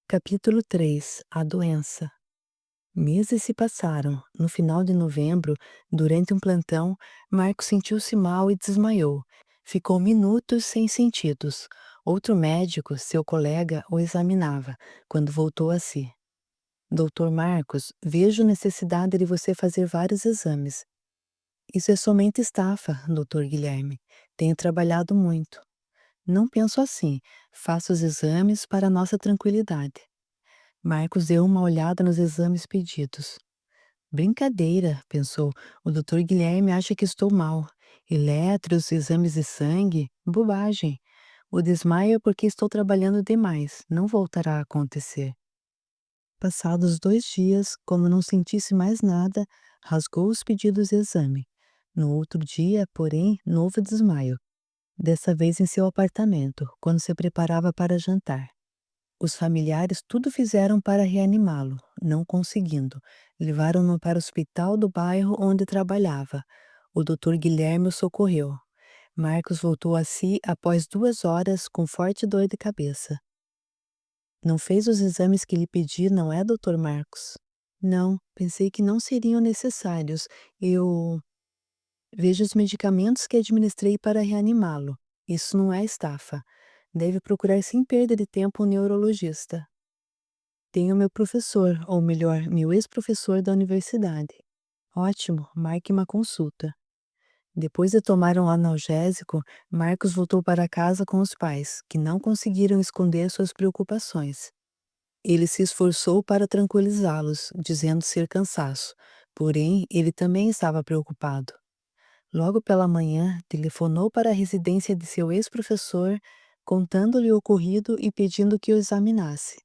Capítulo 3. A doença. Meses se passaram. No final de novembro, durante um plantão, Marcos sentiu-se mal e desmaiou. Ficou minutos sem sentidos. Outro médico, seu colega, o examinava, quando voltou a si. Doutor Marcos, vejo necessidade de você fazer vários exames. Isso é somente estafa, doutor Guilherme. Tenho trabalhado muito. Não penso assim. Faço os exames para nossa tranquilidade. Marcos deu uma olhada nos exames pedidos. Brincadeira, pensou. O doutor Guilherme acha que estou mal. Eletros, exames de sangue? Bobagem. O desmaio é porque estou trabalhando demais. Não voltará a acontecer. Passados 2 dias, como não sentisse mais nada, rasgou os pedidos de exame. No outro dia, porém, novo desmaio. Dessa vez em seu apartamento, quando se preparava para jantar. Os familiares tudo fizeram para reanimá-lo, não conseguindo. Levaram-no para o hospital do bairro onde trabalhava. O doutor Guilherme o socorreu. Marcos voltou a si após 2 horas com forte dor de cabeça. Não fez os exames que lhe pedi, não é, doutor Marcos? Não, pensei que não seriam necessários. Eu vejo os medicamentos que administrei para reanimá-lo. Isso não é estafa. Deve procurar sem perda de tempo um neurologista. Tenho meu professor, ou melhor, meu ex-professor da universidade. Ótimo, marque uma consulta. Depois de tomar um analgésico, Marcos voltou para casa com os pais, que não conseguiram esconder suas preocupações. Ele se esforçou para tranquilizá-los, dizendo ser cansaço, porém ele também estava preocupado. Logo pela manhã, telefonou para a residência de seu ex-professor, contando-lhe o ocorrido e pedindo que o examinasse.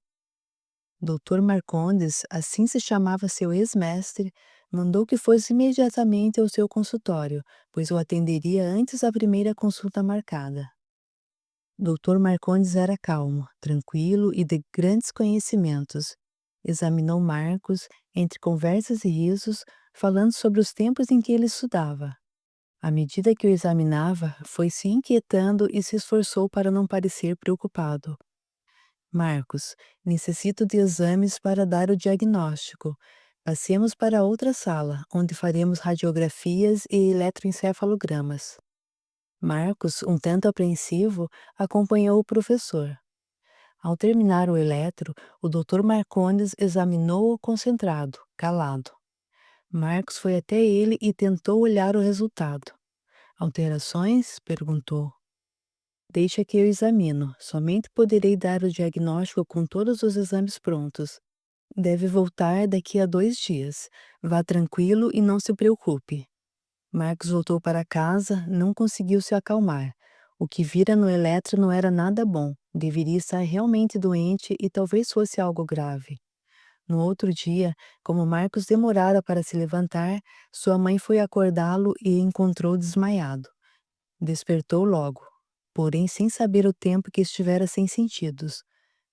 Doutor Marcondes, assim se chamava seu ex-mestre, mandou que fosse imediatamente ao seu consultório, pois o atenderia antes da primeira consulta marcada. Doutor Marcondes era calmo, tranquilo e de grandes conhecimentos. Examinou Marcos, entre conversas e risos, falando sobre os tempos em que ele estudava. À medida que o examinava, foi se inquietando e se esforçou para não parecer preocupado. Marcos, necessito de exames para dar o diagnóstico. Passemos para outra sala, onde faremos radiografias e eletroencefalogramas. Marcos, um tanto apreensivo, acompanhou o professor. Ao terminar o eletro, o Dr. Marcondes examinou-o concentrado, calado. Marcos foi até ele e tentou olhar o resultado. Alterações? Perguntou. Deixa que eu examino. Somente poderei dar o diagnóstico com todos os exames prontos. Deve voltar daqui a 2 dias. Vá tranquilo e não se preocupe. Marcos voltou para casa, não conseguiu se acalmar. O que vira no eletro não era nada bom. Deveria estar realmente doente e talvez fosse algo grave. No outro dia, como Marcos demorara para se levantar, sua mãe foi acordá-lo e encontrou desmaiado. Despertou logo, porém sem saber o tempo que estivera sem sentidos.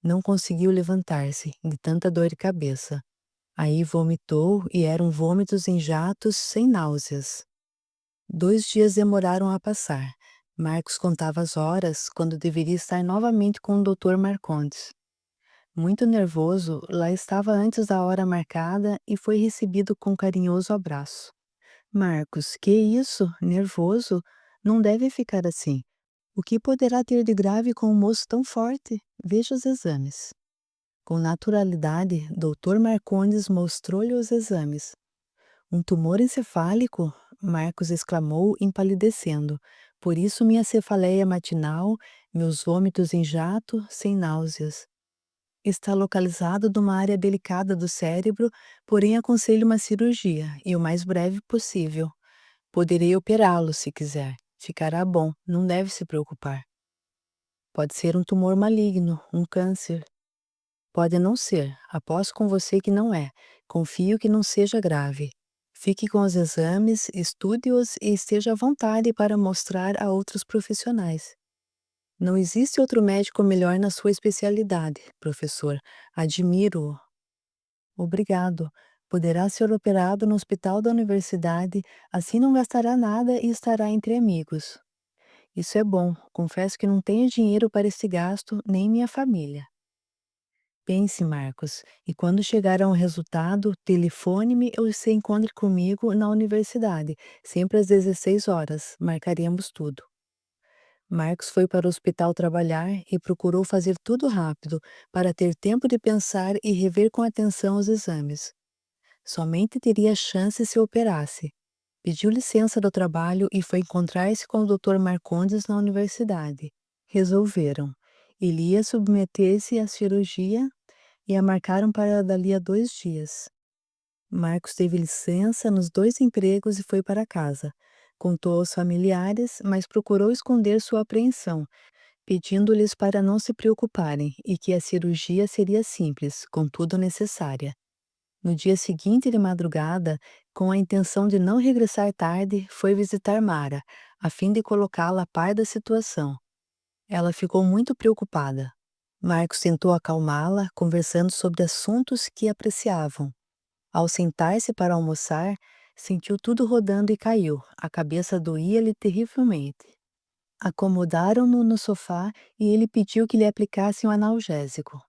Não conseguiu levantar-se, de tanta dor de cabeça. Aí vomitou e eram vômitos em jatos, sem náuseas. 2 dias demoraram a passar. Marcos contava as horas quando deveria estar novamente com o doutor Marcondes. Muito nervoso, lá estava antes da hora marcada e foi recebido com carinhoso abraço. Marcos, que isso? Nervoso? Não deve ficar assim. O que poderá ter de grave com um moço tão forte? Veja os exames. Com naturalidade, doutor Marcondes mostrou-lhe os exames. Um tumor encefálico? Marcos exclamou, empalidecendo. Por isso minha cefaleia matinal, meus vômitos em jato, sem náuseas. Está localizado numa área delicada do cérebro, porém aconselho uma cirurgia, e o mais breve possível. Poderei operá-lo se quiser. Ficará bom, não deve se preocupar. Pode ser um tumor maligno, um câncer. Pode não ser, aposto com você que não é. Confio que não seja grave. Fique com os exames, estude-os e esteja à vontade para mostrar a outros profissionais. Não existe outro médico melhor na sua especialidade, professor. Admiro-o. Obrigado. Poderá ser operado no hospital da universidade, assim não gastará nada e estará entre amigos. Isso é bom. Confesso que não tenho dinheiro para esse gasto, nem minha família. Pense, Marcos, e quando chegar a um resultado, telefone-me ou se encontre comigo na universidade, sempre às 16 horas. Marcaremos tudo. Marcos foi para o hospital trabalhar e procurou fazer tudo rápido, para ter tempo de pensar e rever com atenção os exames. Somente teria chance se operasse. Pediu licença do trabalho e foi encontrar-se com o Dr. Marcondes na universidade. Resolveram. Ele ia submeter-se à cirurgia e a marcaram para dali a 2 dias. Marcos teve licença nos 2 empregos e foi para casa. Contou aos familiares, mas procurou esconder sua apreensão, pedindo-lhes para não se preocuparem e que a cirurgia seria simples, contudo necessária. No dia seguinte de madrugada, com a intenção de não regressar tarde, foi visitar Mara, a fim de colocá-la a par da situação. Ela ficou muito preocupada. Marcos tentou acalmá-la, conversando sobre assuntos que apreciavam. Ao sentar-se para almoçar, sentiu tudo rodando e caiu. A cabeça doía-lhe terrivelmente. Acomodaram-no no sofá e ele pediu que lhe aplicassem um analgésico.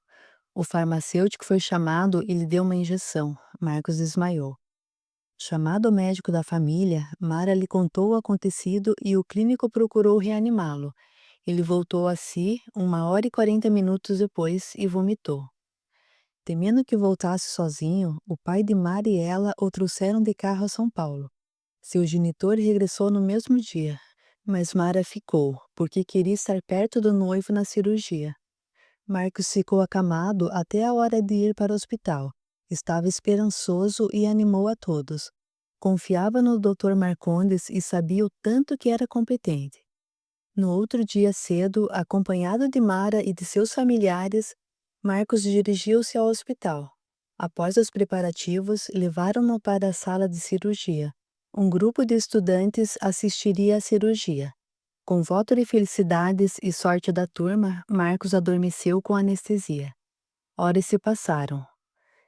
O farmacêutico foi chamado e lhe deu uma injeção. Marcos desmaiou. Chamado o médico da família, Mara lhe contou o acontecido e o clínico procurou reanimá-lo. Ele voltou a si 1 hora e 40 minutos depois e vomitou. Temendo que voltasse sozinho, o pai de Mara e ela o trouxeram de carro a São Paulo. Seu genitor regressou no mesmo dia, mas Mara ficou, porque queria estar perto do noivo na cirurgia. Marcos ficou acamado até a hora de ir para o hospital. Estava esperançoso e animou a todos. Confiava no Dr. Marcondes e sabia o tanto que era competente. No outro dia cedo, acompanhado de Mara e de seus familiares, Marcos dirigiu-se ao hospital. Após os preparativos, levaram-no para a sala de cirurgia. Um grupo de estudantes assistiria à cirurgia. Com voto de felicidades e sorte da turma, Marcos adormeceu com anestesia. Horas se passaram.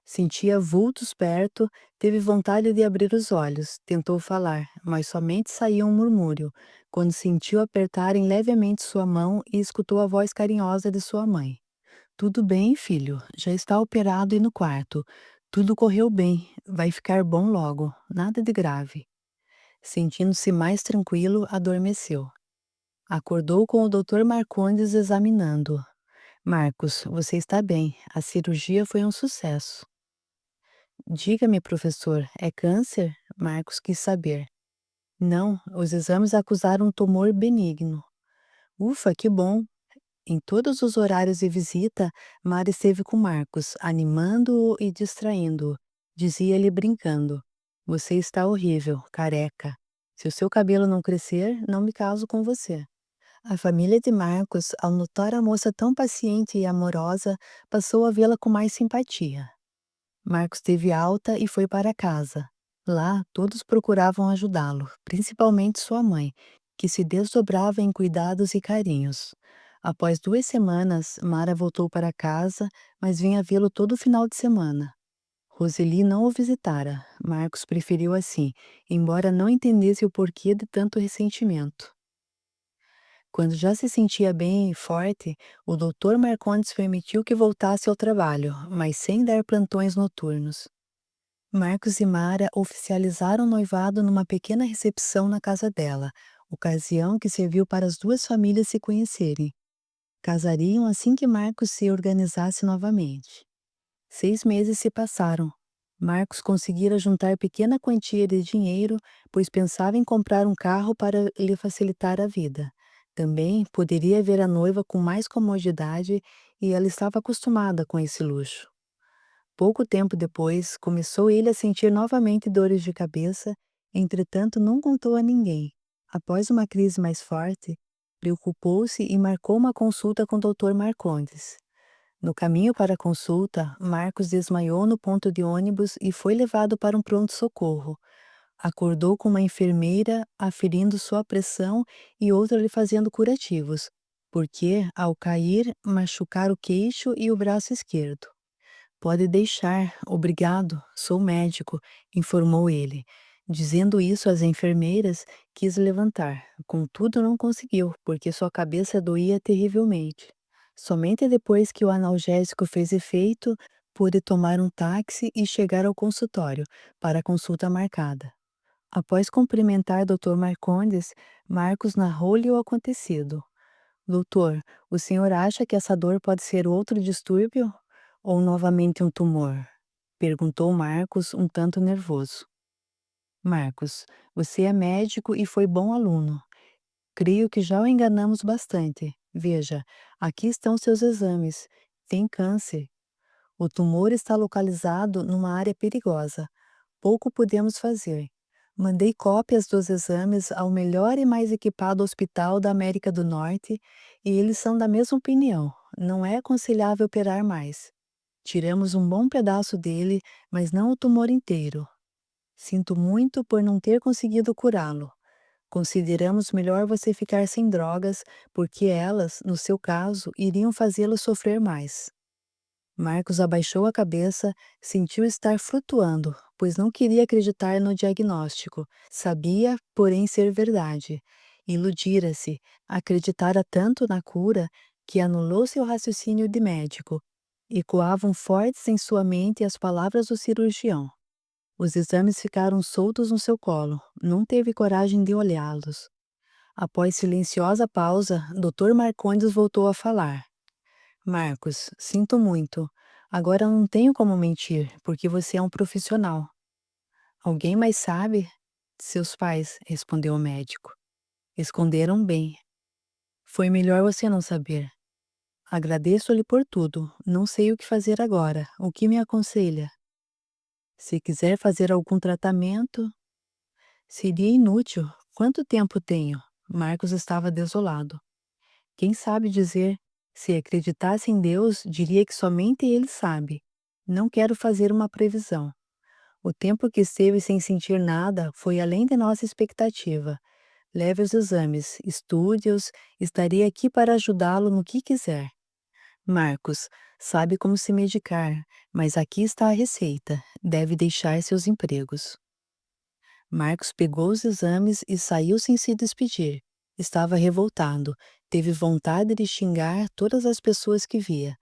Sentia vultos perto, teve vontade de abrir os olhos, tentou falar, mas somente saía um murmúrio, quando sentiu apertarem levemente sua mão e escutou a voz carinhosa de sua mãe. Tudo bem, filho, já está operado e no quarto. Tudo correu bem, vai ficar bom logo, nada de grave. Sentindo-se mais tranquilo, adormeceu. Acordou com o Dr. Marcondes examinando. Marcos, você está bem, a cirurgia foi um sucesso. Diga-me, professor, é câncer? Marcos quis saber. Não, os exames acusaram um tumor benigno. Ufa, que bom! Em todos os horários de visita, Mara esteve com Marcos, animando-o e distraindo-o. Dizia-lhe brincando: Você está horrível, careca. Se o seu cabelo não crescer, não me caso com você. A família de Marcos, ao notar a moça tão paciente e amorosa, passou a vê-la com mais simpatia. Marcos teve alta e foi para casa. Lá, todos procuravam ajudá-lo, principalmente sua mãe, que se desdobrava em cuidados e carinhos. Após 2 semanas, Mara voltou para casa, mas vinha vê-lo todo final de semana. Roseli não o visitara. Marcos preferiu assim, embora não entendesse o porquê de tanto ressentimento. Quando já se sentia bem e forte, o Dr. Marcondes permitiu que voltasse ao trabalho, mas sem dar plantões noturnos. Marcos e Mara oficializaram o noivado numa pequena recepção na casa dela, ocasião que serviu para as duas famílias se conhecerem. Casariam assim que Marcos se organizasse novamente. 6 meses se passaram. Marcos conseguira juntar pequena quantia de dinheiro, pois pensava em comprar um carro para lhe facilitar a vida. Também poderia ver a noiva com mais comodidade e ela estava acostumada com esse luxo. Pouco tempo depois, começou ele a sentir novamente dores de cabeça, entretanto não contou a ninguém. Após uma crise mais forte, preocupou-se e marcou uma consulta com o Dr. Marcondes. No caminho para a consulta, Marcos desmaiou no ponto de ônibus e foi levado para um pronto-socorro. Acordou com uma enfermeira aferindo sua pressão e outra lhe fazendo curativos, porque, ao cair, machucara o queixo e o braço esquerdo. Pode deixar, obrigado, sou médico, informou ele. Dizendo isso às enfermeiras, quis levantar, contudo não conseguiu, porque sua cabeça doía terrivelmente. Somente depois que o analgésico fez efeito, pude tomar um táxi e chegar ao consultório para a consulta marcada. Após cumprimentar Dr. Marcondes, Marcos narrou-lhe o acontecido. Doutor, o senhor acha que essa dor pode ser outro distúrbio? Ou novamente um tumor? Perguntou Marcos, um tanto nervoso. Marcos, você é médico e foi bom aluno. Creio que já o enganamos bastante. Veja, aqui estão seus exames. Tem câncer. O tumor está localizado numa área perigosa. Pouco podemos fazer. Mandei cópias dos exames ao melhor e mais equipado hospital da América do Norte e eles são da mesma opinião. Não é aconselhável operar mais. Tiramos um bom pedaço dele, mas não o tumor inteiro. Sinto muito por não ter conseguido curá-lo. Consideramos melhor você ficar sem drogas, porque elas, no seu caso, iriam fazê-lo sofrer mais. Marcos abaixou a cabeça, sentiu estar flutuando, pois não queria acreditar no diagnóstico. Sabia, porém, ser verdade. Iludira-se, acreditara tanto na cura que anulou seu raciocínio de médico. Ecoavam fortes em sua mente as palavras do cirurgião. Os exames ficaram soltos no seu colo, não teve coragem de olhá-los. Após silenciosa pausa, Dr. Marcondes voltou a falar. Marcos, sinto muito. Agora não tenho como mentir, porque você é um profissional. Alguém mais sabe? Seus pais, respondeu o médico. Esconderam bem. Foi melhor você não saber. Agradeço-lhe por tudo. Não sei o que fazer agora. O que me aconselha? Se quiser fazer algum tratamento, seria inútil. Quanto tempo tenho? Marcos estava desolado. Quem sabe dizer? Se acreditasse em Deus, diria que somente Ele sabe. Não quero fazer uma previsão. O tempo que esteve sem sentir nada foi além de nossa expectativa. Leve os exames, estude-os, estarei aqui para ajudá-lo no que quiser. Marcos, sabe como se medicar, mas aqui está a receita. Deve deixar seus empregos. Marcos pegou os exames e saiu sem se despedir. Estava revoltado, teve vontade de xingar todas as pessoas que via.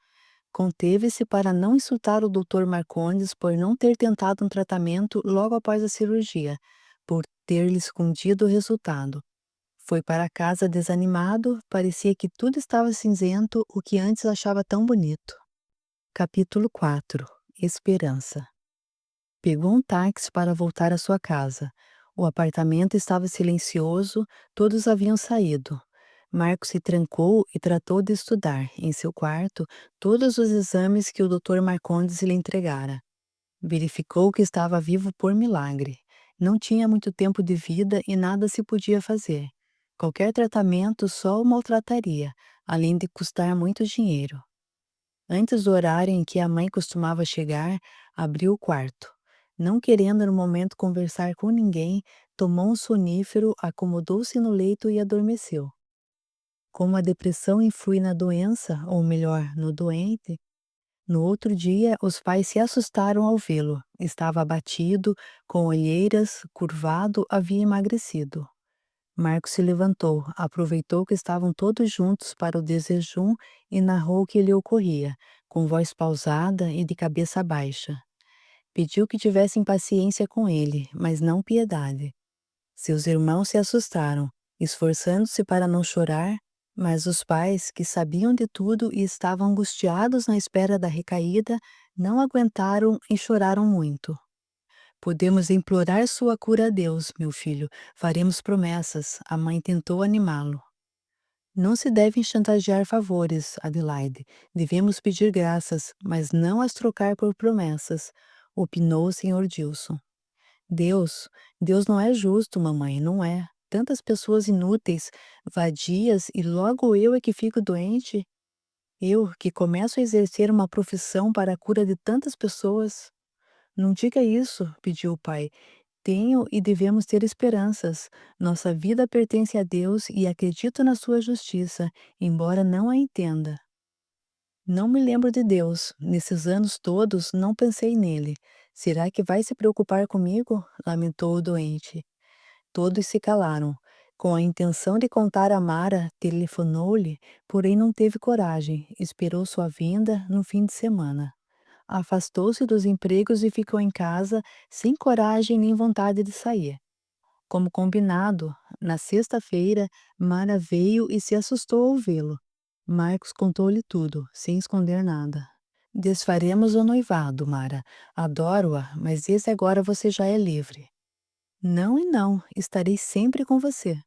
Conteve-se para não insultar o Dr. Marcondes por não ter tentado um tratamento logo após a cirurgia, por ter lhe escondido o resultado. Foi para casa desanimado, parecia que tudo estava cinzento, o que antes achava tão bonito. Capítulo 4. Esperança. Pegou um táxi para voltar à sua casa. O apartamento estava silencioso, todos haviam saído. Marcos se trancou e tratou de estudar, em seu quarto, todos os exames que o Dr. Marcondes lhe entregara. Verificou que estava vivo por milagre. Não tinha muito tempo de vida e nada se podia fazer. Qualquer tratamento só o maltrataria, além de custar muito dinheiro. Antes do horário em que a mãe costumava chegar, abriu o quarto. Não querendo no momento conversar com ninguém, tomou um sonífero, acomodou-se no leito e adormeceu. Como a depressão influi na doença, ou melhor, no doente, no outro dia os pais se assustaram ao vê-lo. Estava abatido, com olheiras, curvado, havia emagrecido. Marcos se levantou, aproveitou que estavam todos juntos para o desjejum e narrou o que lhe ocorria, com voz pausada e de cabeça baixa. Pediu que tivessem paciência com ele, mas não piedade. Seus irmãos se assustaram, esforçando-se para não chorar, mas os pais, que sabiam de tudo e estavam angustiados na espera da recaída, não aguentaram e choraram muito. Podemos implorar sua cura a Deus, meu filho. Faremos promessas. A mãe tentou animá-lo. Não se devem chantagear favores, Adelaide. Devemos pedir graças, mas não as trocar por promessas, opinou o Sr. Dilson. Deus, Deus não é justo, mamãe, não é. Tantas pessoas inúteis, vadias, e logo eu é que fico doente? Eu, que começo a exercer uma profissão para a cura de tantas pessoas? Não diga isso, pediu o pai. Tenho e devemos ter esperanças. Nossa vida pertence a Deus e acredito na sua justiça, embora não a entenda. Não me lembro de Deus. Nesses anos todos não pensei nele. Será que vai se preocupar comigo? Lamentou o doente. Todos se calaram. Com a intenção de contar a Mara, telefonou-lhe, porém não teve coragem, esperou sua vinda no fim de semana. Afastou-se dos empregos e ficou em casa, sem coragem nem vontade de sair. Como combinado, na sexta-feira, Mara veio e se assustou ao vê-lo. Marcos contou-lhe tudo, sem esconder nada. Desfaremos o noivado, Mara. Adoro-a, mas desde agora você já é livre. Não e não, estarei sempre com você.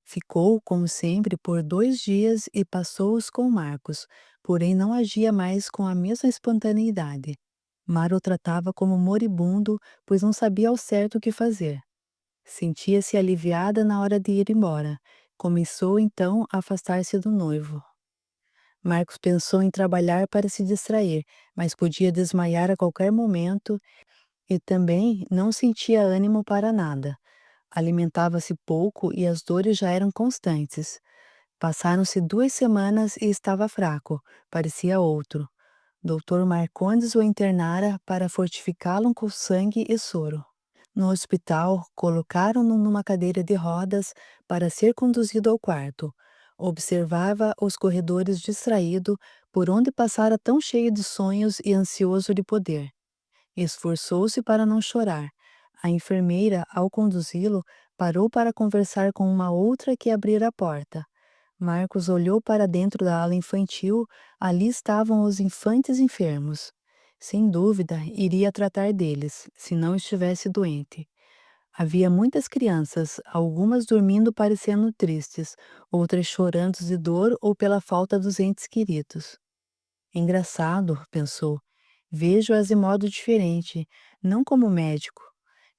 Ficou, como sempre, por 2 dias e passou-os com Marcos, porém não agia mais com a mesma espontaneidade. Mara o tratava como moribundo, pois não sabia ao certo o que fazer. Sentia-se aliviada na hora de ir embora. Começou então a afastar-se do noivo. Marcos pensou em trabalhar para se distrair, mas podia desmaiar a qualquer momento e também não sentia ânimo para nada. Alimentava-se pouco e as dores já eram constantes. Passaram-se 2 semanas e estava fraco, parecia outro. Doutor Marcondes o internara para fortificá-lo com sangue e soro. No hospital, colocaram-no numa cadeira de rodas para ser conduzido ao quarto. Observava os corredores distraído, por onde passara tão cheio de sonhos e ansioso de poder. Esforçou-se para não chorar. A enfermeira, ao conduzi-lo, parou para conversar com uma outra que abrira a porta. Marcos olhou para dentro da ala infantil, ali estavam os infantes enfermos. Sem dúvida, iria tratar deles, se não estivesse doente. Havia muitas crianças, algumas dormindo parecendo tristes, outras chorando de dor ou pela falta dos entes queridos. Engraçado, pensou. Vejo-as de modo diferente, não como médico.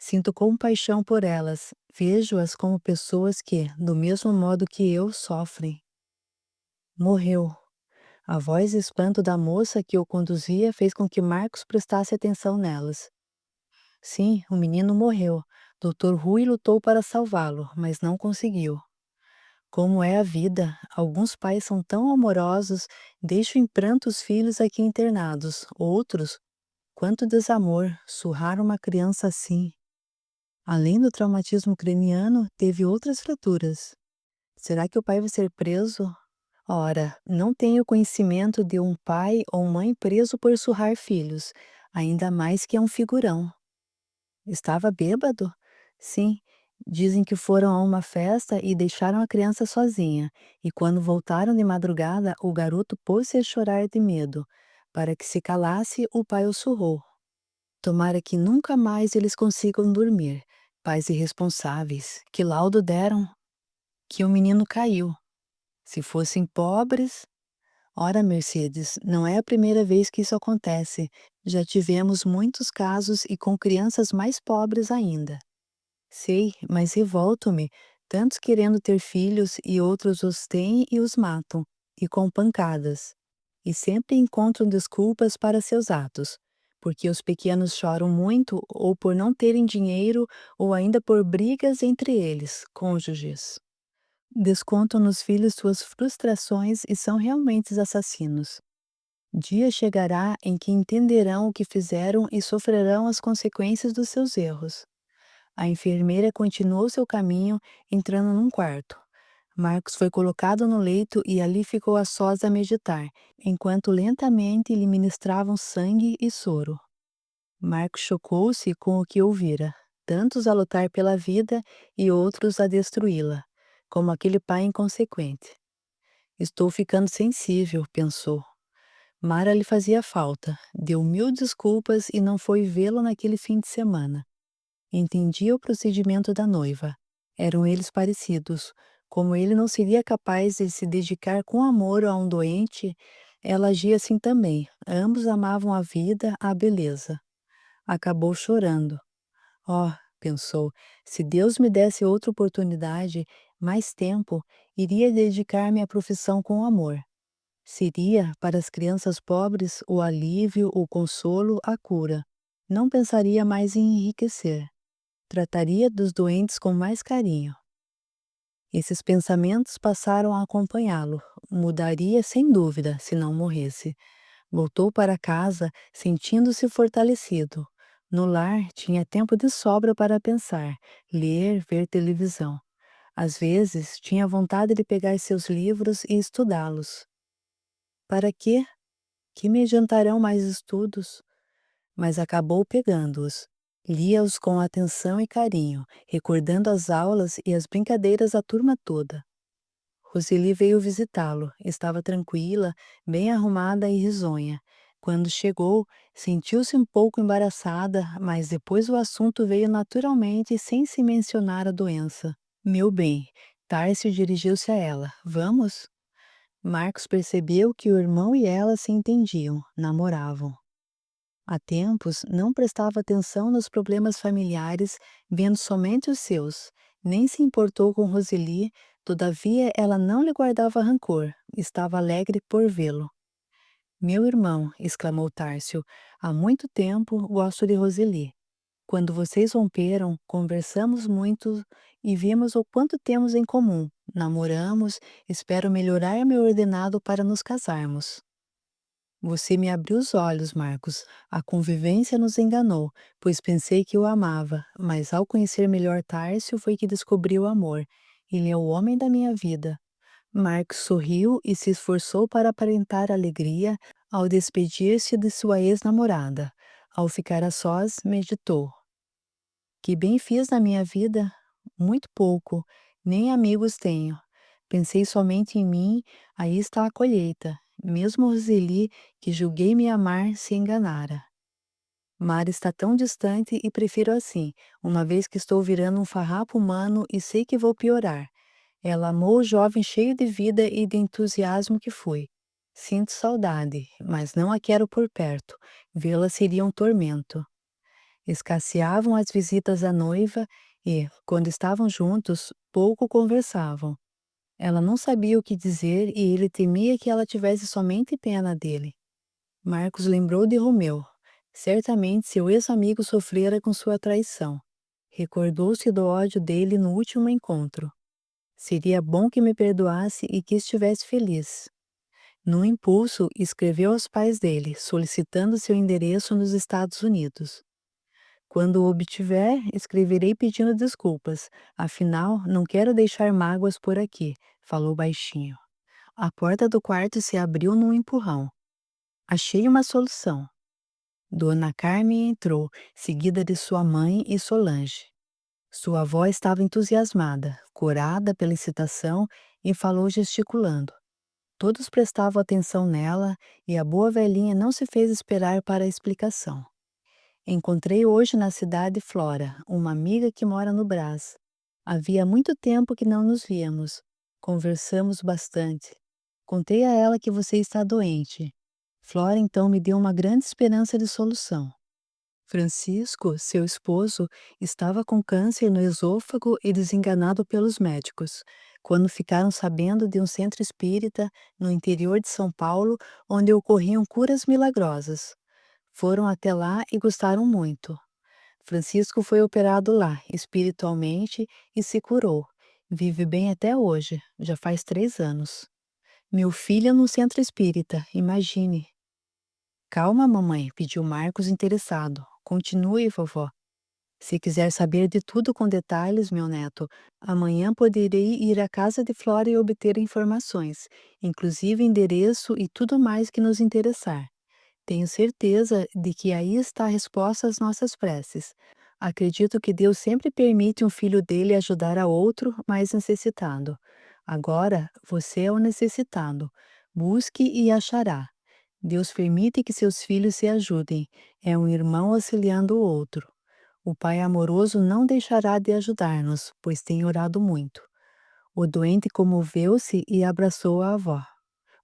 Sinto compaixão por elas, vejo-as como pessoas que, do mesmo modo que eu, sofrem. Morreu. A voz e espanto da moça que o conduzia fez com que Marcos prestasse atenção nelas. Sim, o menino morreu. Doutor Rui lutou para salvá-lo, mas não conseguiu. Como é a vida, alguns pais são tão amorosos, deixam em pranto os filhos aqui internados. Outros, quanto desamor, surrar uma criança assim. Além do traumatismo craniano, teve outras fraturas. Será que o pai vai ser preso? Ora, não tenho conhecimento de um pai ou mãe preso por surrar filhos, ainda mais que é um figurão. Estava bêbado? Sim, dizem que foram a uma festa e deixaram a criança sozinha, e quando voltaram de madrugada, o garoto pôs-se a chorar de medo. Para que se calasse, o pai o surrou. Tomara que nunca mais eles consigam dormir. Pais irresponsáveis, que laudo deram? Que o menino caiu. Se fossem pobres. Ora, Mercedes, não é a primeira vez que isso acontece. Já tivemos muitos casos e com crianças mais pobres ainda. Sei, mas revolto-me, tantos querendo ter filhos e outros os têm e os matam, e com pancadas. E sempre encontram desculpas para seus atos, porque os pequenos choram muito ou por não terem dinheiro ou ainda por brigas entre eles, cônjuges. Descontam nos filhos suas frustrações e são realmente assassinos. Dia chegará em que entenderão o que fizeram e sofrerão as consequências dos seus erros. A enfermeira continuou seu caminho, entrando num quarto. Marcos foi colocado no leito e ali ficou a sós a meditar, enquanto lentamente lhe ministravam sangue e soro. Marcos chocou-se com o que ouvira, tantos a lutar pela vida e outros a destruí-la, como aquele pai inconsequente. Estou ficando sensível, pensou. Mara lhe fazia falta, deu 1000 desculpas e não foi vê-lo naquele fim de semana. Entendia o procedimento da noiva. Eram eles parecidos. Como ele não seria capaz de se dedicar com amor a um doente, ela agia assim também. Ambos amavam a vida, a beleza. Acabou chorando. Oh, pensou, se Deus me desse outra oportunidade, mais tempo, iria dedicar-me à profissão com amor. Seria, para as crianças pobres, o alívio, o consolo, a cura. Não pensaria mais em enriquecer. Trataria dos doentes com mais carinho. Esses pensamentos passaram a acompanhá-lo. Mudaria sem dúvida, se não morresse. Voltou para casa, sentindo-se fortalecido. No lar, tinha tempo de sobra para pensar, ler, ver televisão. Às vezes, tinha vontade de pegar seus livros e estudá-los. Para quê? Que me adiantarão mais estudos? Mas acabou pegando-os. Lia-os com atenção e carinho, recordando as aulas e as brincadeiras da turma toda. Roseli veio visitá-lo. Estava tranquila, bem arrumada e risonha. Quando chegou, sentiu-se um pouco embaraçada, mas depois o assunto veio naturalmente sem se mencionar a doença. Meu bem, Tárcio dirigiu-se a ela. Vamos? Marcos percebeu que o irmão e ela se entendiam, namoravam. Há tempos não prestava atenção nos problemas familiares, vendo somente os seus. Nem se importou com Roseli, todavia ela não lhe guardava rancor, estava alegre por vê-lo. Meu irmão, exclamou Tárcio, há muito tempo gosto de Roseli. Quando vocês romperam, conversamos muito e vimos o quanto temos em comum. Namoramos, espero melhorar meu ordenado para nos casarmos. Você me abriu os olhos, Marcos. A convivência nos enganou, pois pensei que o amava, mas ao conhecer melhor Tárcio foi que descobri o amor. Ele é o homem da minha vida. Marcos sorriu e se esforçou para aparentar alegria ao despedir-se de sua ex-namorada. Ao ficar a sós, meditou. Que bem fiz na minha vida? Muito pouco, nem amigos tenho. Pensei somente em mim, aí está a colheita. Mesmo Roseli, que julguei me amar, se enganara. Mar está tão distante e prefiro assim, uma vez que estou virando um farrapo humano e sei que vou piorar. Ela amou o jovem cheio de vida e de entusiasmo que fui. Sinto saudade, mas não a quero por perto. Vê-la seria um tormento. Escasseavam as visitas à noiva e, quando estavam juntos, pouco conversavam. Ela não sabia o que dizer e ele temia que ela tivesse somente pena dele. Marcos lembrou de Romeu. Certamente seu ex-amigo sofrera com sua traição. Recordou-se do ódio dele no último encontro. Seria bom que me perdoasse e que estivesse feliz. Num impulso, escreveu aos pais dele, solicitando seu endereço nos Estados Unidos. Quando o obtiver, escreverei pedindo desculpas. Afinal, não quero deixar mágoas por aqui, falou baixinho. A porta do quarto se abriu num empurrão. Achei uma solução. Dona Carmen entrou, seguida de sua mãe e Solange. Sua avó estava entusiasmada, corada pela excitação, e falou gesticulando. Todos prestavam atenção nela e a boa velhinha não se fez esperar para a explicação. Encontrei hoje na cidade Flora, uma amiga que mora no Brás. Havia muito tempo que não nos víamos. Conversamos bastante. Contei a ela que você está doente. Flora então me deu uma grande esperança de solução. Francisco, seu esposo, estava com câncer no esôfago e desenganado pelos médicos. Quando ficaram sabendo de um centro espírita no interior de São Paulo, onde ocorriam curas milagrosas. Foram até lá e gostaram muito. Francisco foi operado lá, espiritualmente, e se curou. Vive bem até hoje, já faz 3 anos. Meu filho no centro espírita, imagine. Calma, mamãe, pediu Marcos interessado. Continue, vovó. Se quiser saber de tudo com detalhes, meu neto, amanhã poderei ir à casa de Flora e obter informações, inclusive endereço e tudo mais que nos interessar. Tenho certeza de que aí está a resposta às nossas preces. Acredito que Deus sempre permite um filho dele ajudar a outro mais necessitado. Agora, você é o necessitado. Busque e achará. Deus permite que seus filhos se ajudem. É um irmão auxiliando o outro. O Pai amoroso não deixará de ajudar-nos, pois tem orado muito. O doente comoveu-se e abraçou a avó.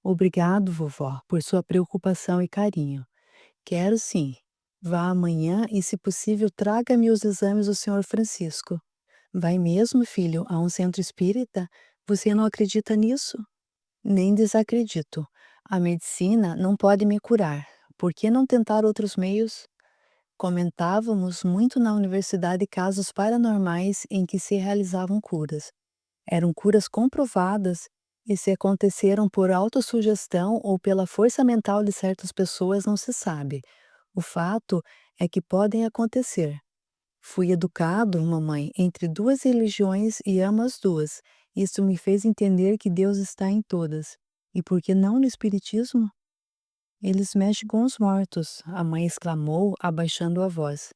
Obrigado, vovó, por sua preocupação e carinho. Quero sim. Vá amanhã e, se possível, traga-me os exames do Senhor Francisco. Vai mesmo, filho, a um centro espírita? Você não acredita nisso? Nem desacredito. A medicina não pode me curar. Por que não tentar outros meios? Comentávamos muito na universidade casos paranormais em que se realizavam curas. Eram curas comprovadas e se aconteceram por autossugestão ou pela força mental de certas pessoas não se sabe. O fato é que podem acontecer. Fui educado, mamãe, entre duas religiões e amo as duas. Isso me fez entender que Deus está em todas. E por que não no Espiritismo? Eles mexem com os mortos, a mãe exclamou, abaixando a voz.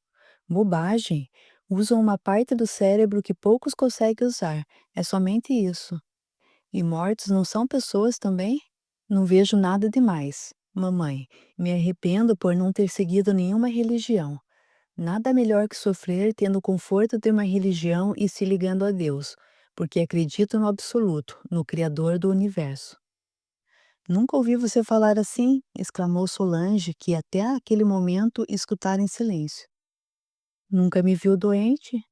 Bobagem! Usam uma parte do cérebro que poucos conseguem usar. É somente isso. E mortos não são pessoas também? Não vejo nada demais. Mamãe, me arrependo por não ter seguido nenhuma religião. Nada melhor que sofrer tendo o conforto de uma religião e se ligando a Deus, porque acredito no absoluto, no Criador do universo. Nunca ouvi você falar assim, exclamou Solange, que até aquele momento escutara em silêncio. Nunca me viu doente?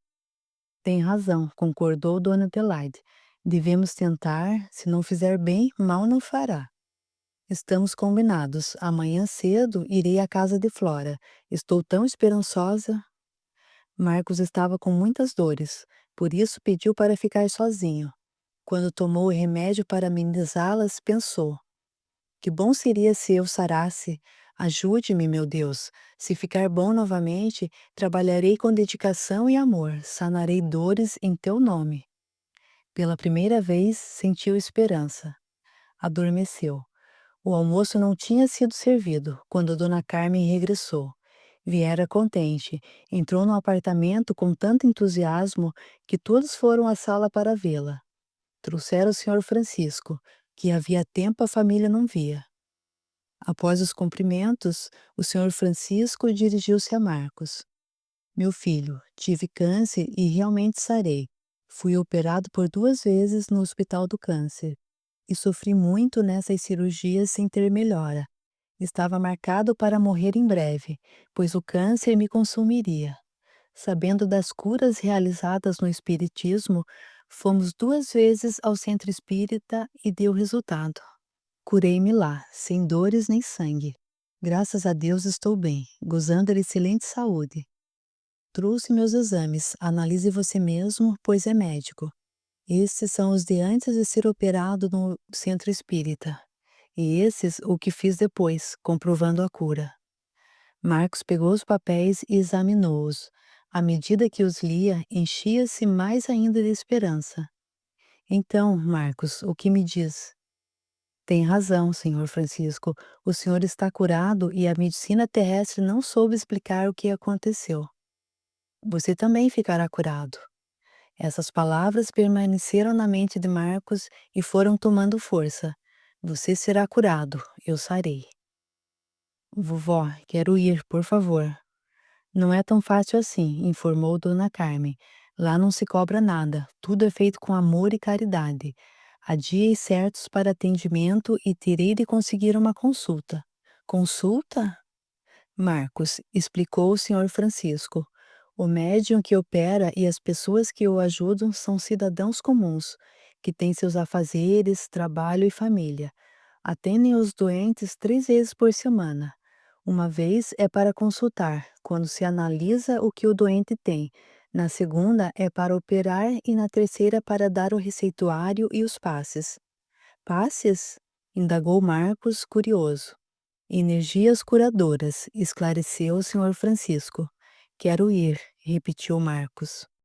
Tem razão, concordou Dona Adelaide. Devemos tentar, se não fizer bem, mal não fará. Estamos combinados. Amanhã cedo irei à casa de Flora. Estou tão esperançosa. Marcos estava com muitas dores, por isso pediu para ficar sozinho. Quando tomou o remédio para amenizá-las, pensou: que bom seria se eu sarasse. Ajude-me, meu Deus. Se ficar bom novamente, trabalharei com dedicação e amor, sanarei dores em teu nome. Pela primeira vez, sentiu esperança. Adormeceu. O almoço não tinha sido servido quando Dona Carmen regressou. Viera contente, entrou no apartamento com tanto entusiasmo que todos foram à sala para vê-la. Trouxeram o Sr. Francisco, que havia tempo a família não via. Após os cumprimentos, o Sr. Francisco dirigiu-se a Marcos. Meu filho, tive câncer e realmente sarei. Fui operado por 2 vezes no Hospital do Câncer e sofri muito nessas cirurgias sem ter melhora. Estava marcado para morrer em breve, pois o câncer me consumiria. Sabendo das curas realizadas no Espiritismo, fomos 2 vezes ao centro espírita e deu resultado. Curei-me lá, sem dores nem sangue. Graças a Deus estou bem, gozando de excelente saúde. Trouxe meus exames, analise você mesmo, pois é médico. Estes são os de antes de ser operado no centro espírita. E esses o que fiz depois, comprovando a cura. Marcos pegou os papéis e examinou-os. À medida que os lia, enchia-se mais ainda de esperança. Então, Marcos, o que me diz? Tem razão, senhor Francisco. O senhor está curado e a medicina terrestre não soube explicar o que aconteceu. Você também ficará curado. Essas palavras permaneceram na mente de Marcos e foram tomando força. Você será curado, eu sarei. Vovó, quero ir, por favor. Não é tão fácil assim, informou Dona Carmen. Lá não se cobra nada, tudo é feito com amor e caridade. Há dias certos para atendimento e terei de conseguir uma consulta. Consulta? Marcos, explicou o Sr. Francisco. O médium que opera e as pessoas que o ajudam são cidadãos comuns, que têm seus afazeres, trabalho e família. Atendem os doentes 3 vezes por semana. Uma vez é para consultar, quando se analisa o que o doente tem. Na segunda é para operar e na terceira para dar o receituário e os passes. Passes? Indagou Marcos, curioso. Energias curadoras, esclareceu o Sr. Francisco. Quero ir, repetiu Marcos.